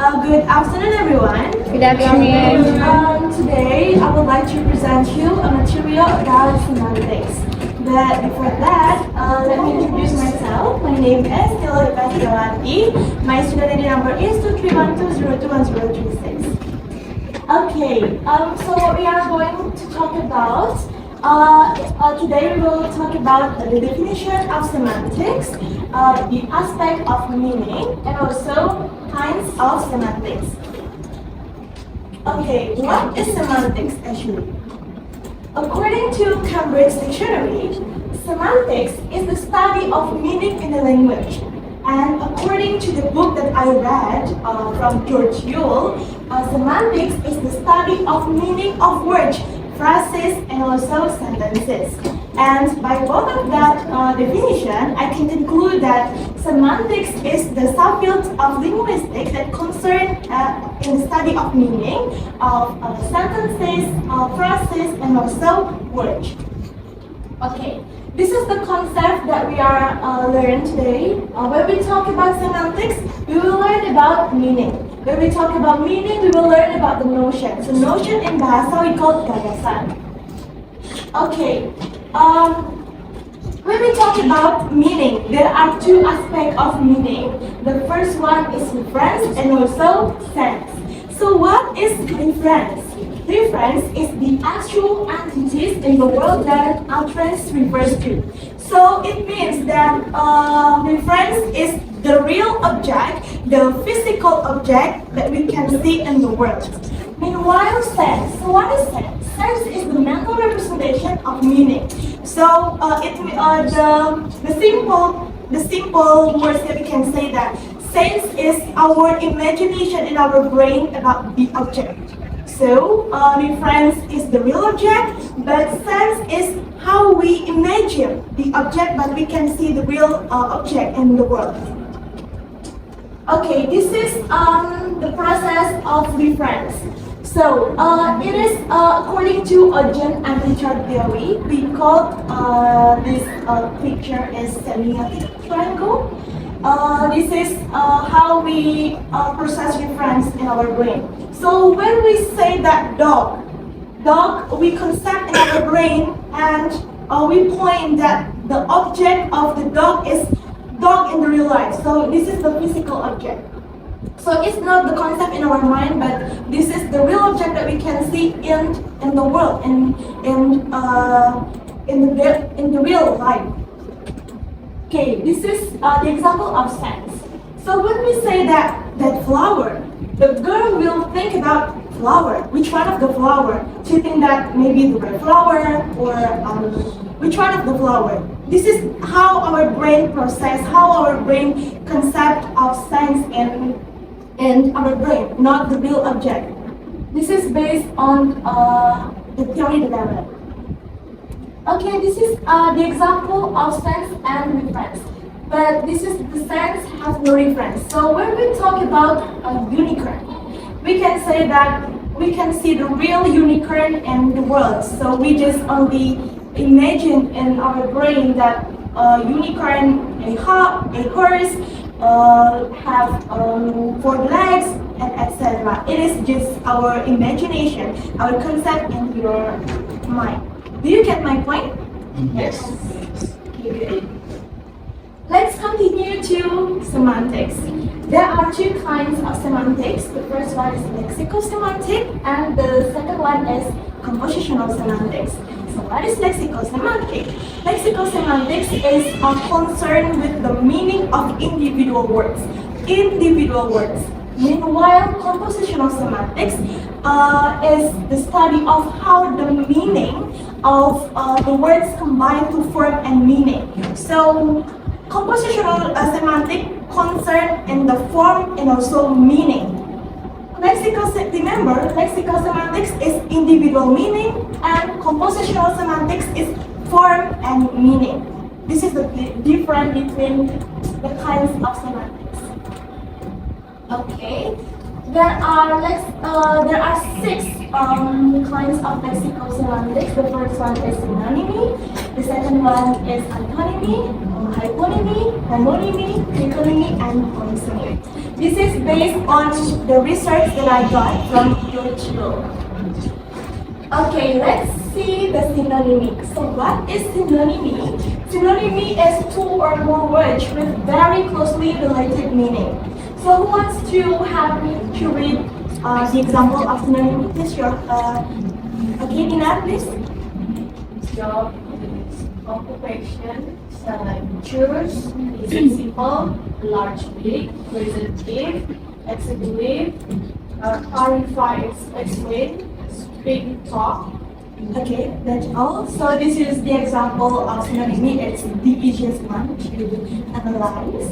Good afternoon, everyone. Good afternoon. Today, I would like to present you a material about semantics. But before that, let me introduce myself. My name is Tila Ipasiawati. My student ID number is 231202136. Okay, so what we are going to talk about, today we will talk about the definition of semantics, the aspect of meaning, and also kinds of semantics. Okay, what is semantics actually? According to Cambridge Dictionary, semantics is the study of meaning in a language. And according to the book that I read from George Yule, semantics is the study of meaning of words, phrases, and also sentences. And by both of that definition, I can conclude that semantics is the subfield of linguistics that concern in the study of meaning of sentences, phrases, and also words. Okay, this is the concept that we are learning today. When we talk about semantics, we will learn about meaning. When we talk about meaning, we will learn about the notion. So notion in bahasa we call gagasan. Okay, when we talk about meaning, there are two aspects of meaning. The first one is reference and also sense. So what is reference? Reference is the actual entities in the world that utterance refers to. So it means that reference is the real object, the physical object that we can see in the world. Meanwhile, sense. So what is sense? Sense is the mental representation of meaning. So the simple words that we can say that sense is our imagination in our brain about the object. So reference is the real object, but sense is how we imagine the object, but we can see the real object in the world. Okay, this is the process of reference. So it is according to a John Antichart theory. We call this picture is semiotic triangle. This is how we process reference in our brain. So when we say that dog, we concept in our brain and we point that the object of the dog is dog in the real life. So this is the physical object. So it's not the concept in our mind, but this is the real object that we can see in the world, in the real life. Okay, this is the example of sense. So when we say that flower, the girl will think about flower. Which one of the flower? She think that maybe the red flower or which one of the flower? This is how our brain process, how our brain concept of sense in our brain, not the real object. This is based on the theory development. Okay, this is the example of sense and reference. But this is the sense has no reference. So when we talk about a unicorn, we can say that we can see the real unicorn in the world. So we just only imagine in our brain that a unicorn, a horse, have 4 legs, and etc. It is just our imagination, our concept in your mind. Do you get my point? Yes. Okay, good. Let's continue to semantics. There are two kinds of semantics. The first one is lexicosemantic, and the second one is compositional semantics. So what is lexicosemantic? Lexicosemantics is concerned with the meaning of individual words. Meanwhile, compositional semantics is the study of how the meaning of the words combine to form a meaning. So compositional semantic concern in the form and also meaning. Remember, lexicosemantics is individual meaning and compositional semantics is form and meaning. This is the difference between the kinds of semantics. Okay, there are 6 kinds of lexicosemantics. The first one is synonymy, the second one is antonymy, hyponymy, homonymy, methonymy, and polysemy. This is based on the research that I got from George Book. Okay, let's see the synonymy. So what is synonymy? Synonymy is two or more words with very closely related meaning. So who wants to have me to read the example of synonymy? Please, okay, Nina, please. Job, occupation, choose, simple, large, big, representative, executive, clarify, explain, speak, talk. Okay, that's all. So this is the example of synonymy. It's the easiest one to analyze.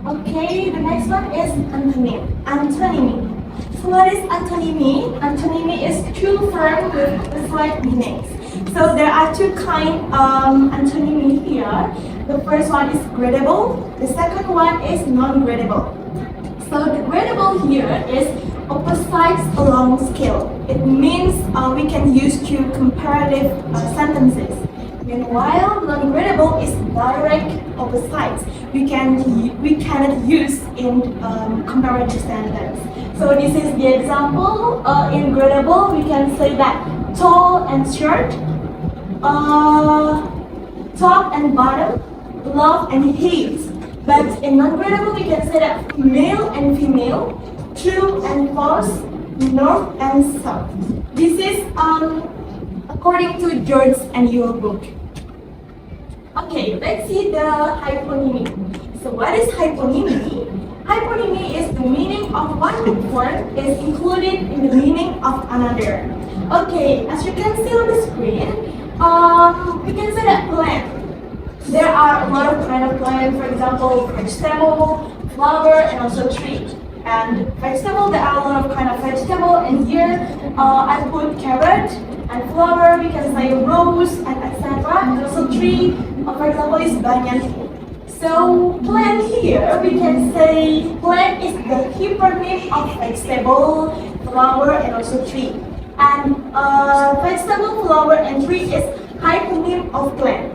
Okay, the next one is antonym. Antonymy. So what is antonymy? Antonymy is two terms with different meanings. So there are two kinds antonymy here. The first one is gradable. The second one is non-gradable. So the gradable here is opposites along scale. It means we can use to comparative sentences. Meanwhile, non-gradable is direct opposites. We cannot use in comparative sentence. So this is the example. In gradable, we can say that tall and short, top and bottom, love and hate. But in non-gradable, we can say that male and female, true and false, north and south. This is according to George and your book. Okay, let's see the hyponymy. So what is hyponymy? Hyponymy is the meaning of one word is included in the meaning of another. Okay, as you can see on the screen, we can say that plant. There are a lot of kind of plants, for example, vegetable, flower, and also tree. And vegetable, there are a lot of kind of vegetable, and here I put carrot and flower, we can say rose, and etc. And also tree, for example, is banyan. So plant here, we can say plant is the hypernym of vegetable, flower, and also tree. And vegetable, flower, and tree is hypernym of plant.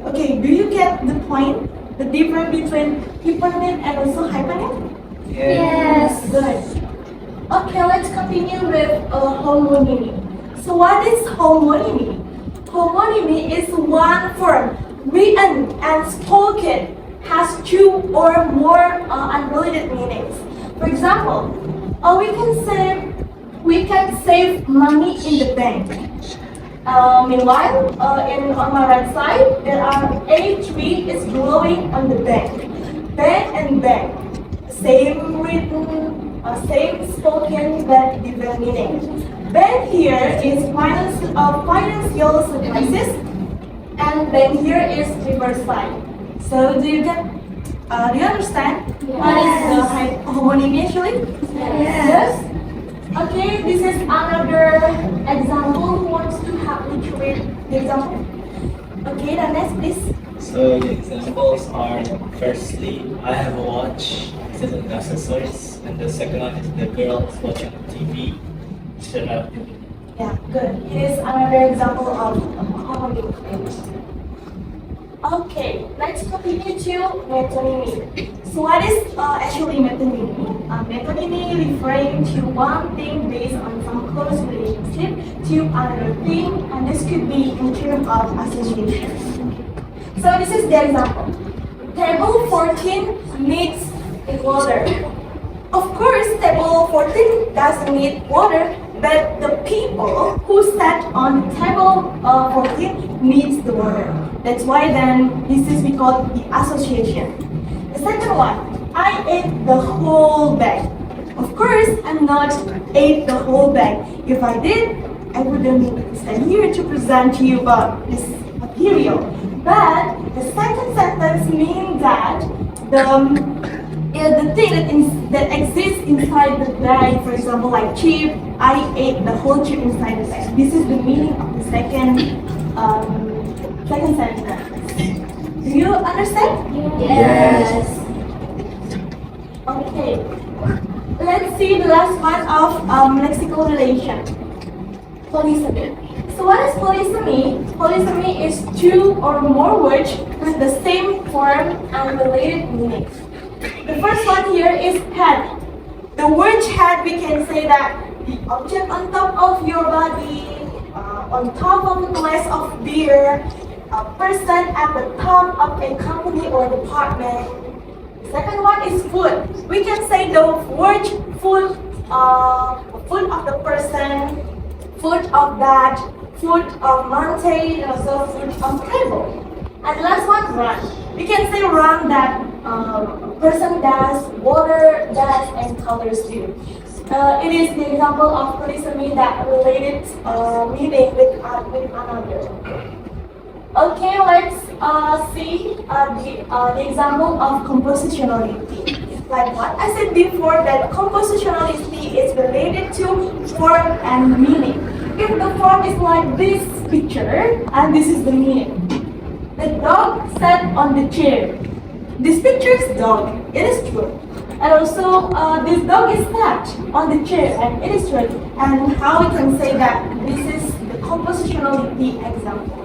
Okay, do you get the point? The difference between hypernym and also hypernym? Yes. Good. Okay, let's continue with homonymy. So what is homonymy? Homonymy is one form written and spoken has two or more unrelated meanings. For example, we can save money in the bank. Meanwhile, on my right side, there are a tree is growing on the bank. Bank and bank, same written, same spoken, but different meaning. Bank here is financial services, and bank here is reverse side. So do you understand? Yes. What is the homonymy actually? Yes. Okay, this is another example. Who wants to help me to read the example? Okay, the next please. So the examples are, firstly, I have a watch, this is an accessories, and the second one is the girl is watching TV. Shut up. Yeah, good. It is another example of homonymy. Okay, let's continue to metonymy. So what is actually metonymy? Metonymy referring to one thing based on some close relationship to another thing, and this could be in terms of association. So this is the example. Table 14 needs water. Of course, table 14 doesn't need water, but the people who sat on table 14 needs the water. That's why then this is we call the association. The second one, I ate the whole bag. Of course, I'm not ate the whole bag. If I did, I wouldn't stand here to present to you about this material. But the second sentence means that the thing that exists inside the bag, for example, like chip, I ate the whole chip inside the bag. This is the meaning of the second sentence. Do you understand? Yes. Okay. Let's see the last one of lexical relation. Polysemy. So what is polysemy? Polysemy is two or more words with the same form and related meaning. The first one here is head. The word head, we can say that the object on top of your body, on top of a glass of beer, a person at the top of a company or department. The second one is foot. We can say the word foot, foot of the person, foot of that, foot of mountain, and also foot of table. And last one, run. We can say run that person does, water does, and colors do. It is the example of polysemy that related meaning with another. Okay, let's see the example of compositionality. Like what I said before, that compositionality is related to form and meaning. If the form is like this picture, and this is the meaning. The dog sat on the chair. This picture is dog, it is true. And also, this dog is sat on the chair, and it is true. And how we can say that this is the compositionality example.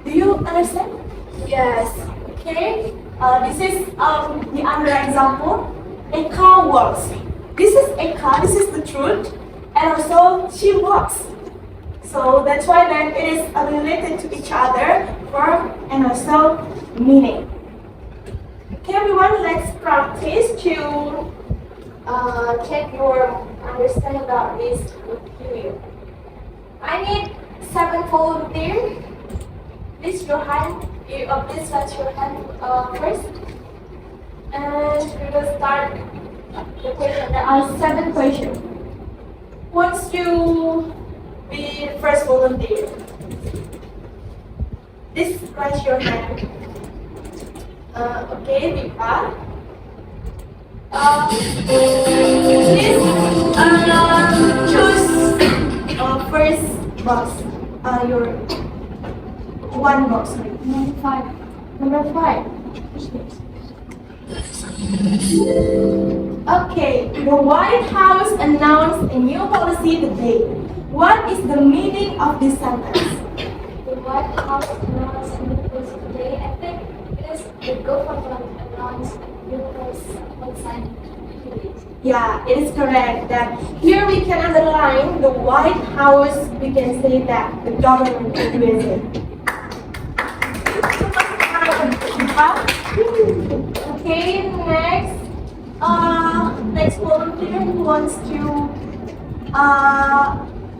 Do you understand? Yes. Okay. This is the other example. A car walks. This is a car, this is the truth. And also, she walks. So that's why then it is related to each other, form and also meaning. Okay, everyone, let's practice to check your understanding about this material. I need 7 volunteers. Please your hand. Please raise your hand first. And we will start the question. There are 7 questions. Who wants to be the first volunteer? Please raise your hand. Okay, Deepa. Please choose first box. Your one box. Sorry. Number 5. Number 5. Okay, the White House announced a new policy today. What is the meaning of this sentence? The White House announced a new policy today. I think it is the government announced a new policy today. Yeah, it is correct that here we can underline the White House. We can say that the government is doing it. Okay, next volunteer who wants to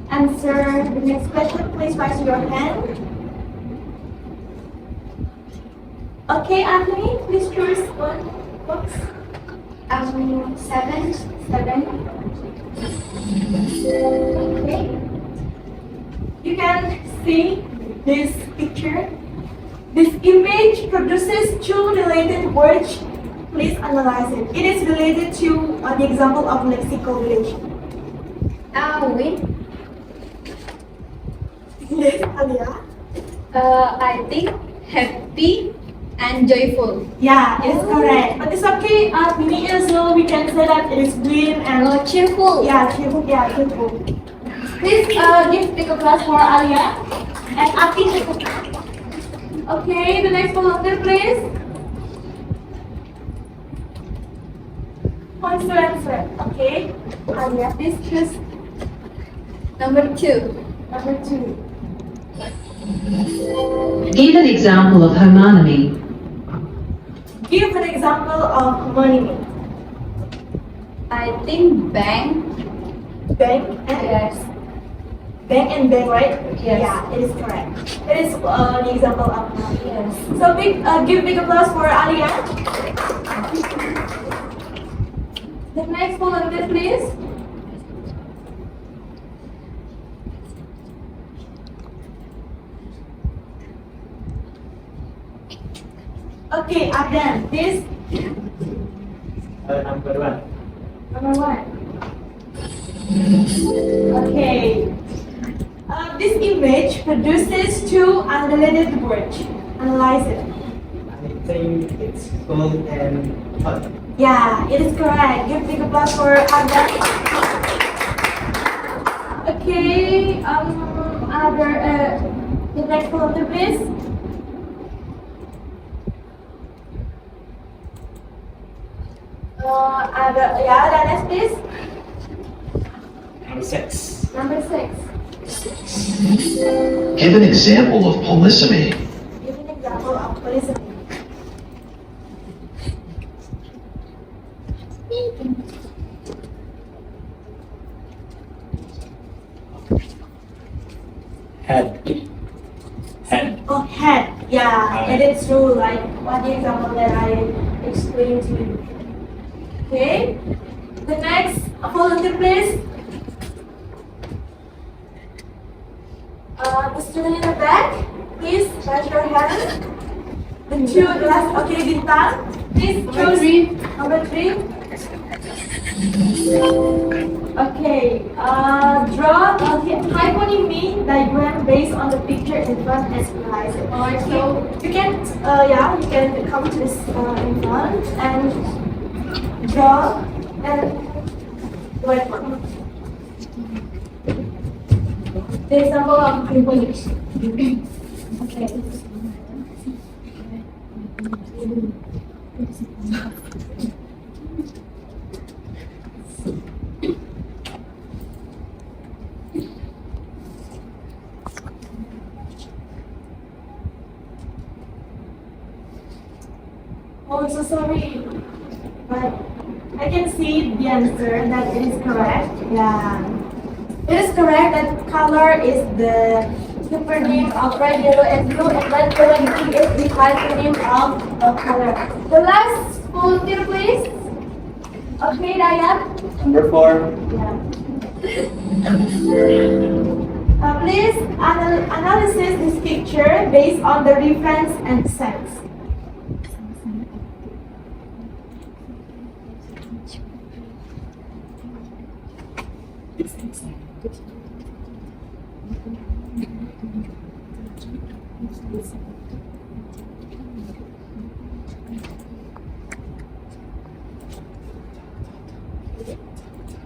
answer the next question, please raise your hand. Okay, Anthony, please choose one box. 7. 7. Okay. You can see this picture. This image produces 2 related words. Please analyze it. It is related to the example of lexical relation. Win. Yes, Alia. I think happy and joyful. Yeah, it's correct. But it's okay. Me also, we can say that it is green and Cheerful. yeah, cheerful. Yeah, cheerful. Please give big applause for Alia and Aki. Okay, the next volunteer, please. Wants to answer. Okay, Alia, please choose Number 2. number 2. Give an example of homonymy. Give an example of homonymy. I think bank. Bank and Yes. bank and bank, right? Yes. Yeah, it is correct. It is the example of homonymy. Yes. So give big applause for Alia. The next volunteer, please. Okay, Adam, this Number 1. number 1. Okay. This image produces 2 unrelated words. Analyze it. I think it's cold and hot. Yeah, it is correct. Give big applause for Adam. Okay. The next volunteer, please. Yeah, the next please. Number 6. Number 6. Give an example of polysemy. Give an example of polysemy. Head. Head. Oh, head. Yeah, Alright. it is true. Like what the example that I explained to you. Okay. The next volunteer, please. The student in the back, please raise your hand. The two last. Okay, Bintang. Please choose number 3. Okay, draw a hyponymy diagram based on the picture in front as realized. Alright, so you can, you can come to this in front and draw and wait for me. The example of hyponymy. Okay. Oh, so sorry, but I can see the answer that it is correct. Yeah, it is correct that color is the hypernym of red, yellow, and blue, and red, yellow, and blue is the hypernym of color. The last volunteer, please. Okay, Diane. Number 4. Yeah. Please analyze this picture based on the reference and sense.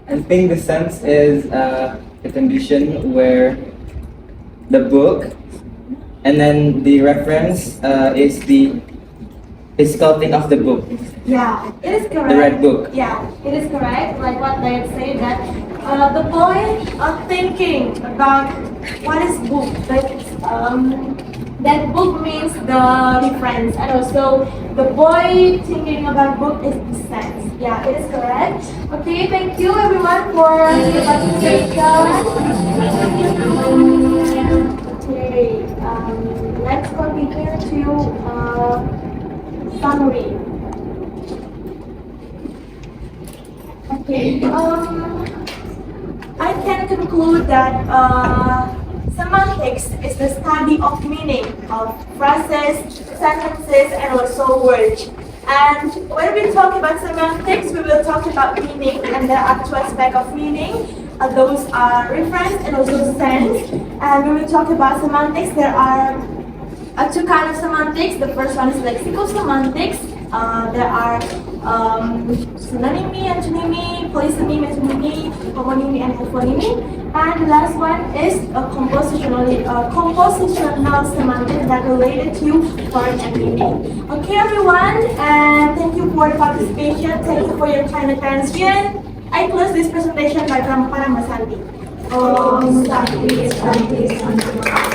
I think the sense is a condition where the book and then the reference is the physical thing of the book. Yeah, it is correct. The red book. Yeah, it is correct. Like what they say that the boy thinking about what is book. That book means the reference, and also the boy thinking about book is the sense. Yeah, it is correct. Okay, thank you everyone for the participation. Okay, let's continue to summary. Okay, I can conclude that semantics is the study of meaning of phrases, sentences, and also words. And when we talk about semantics, we will talk about meaning, and there are 2 aspects of meaning. Those are reference and also sense. And when we talk about semantics, there are 2 kinds of semantics. The first one is lexical semantics. There are synonymy, antonymy, polysemy, metonymy, homonymy, and hyphonymy. And the last one is a compositional semantics that related to word and meaning. Okay, everyone, and thank you for the participation. Thank you for your kind attention. I close this presentation by Pramukhara Masanti. Om Santi Santi Santi.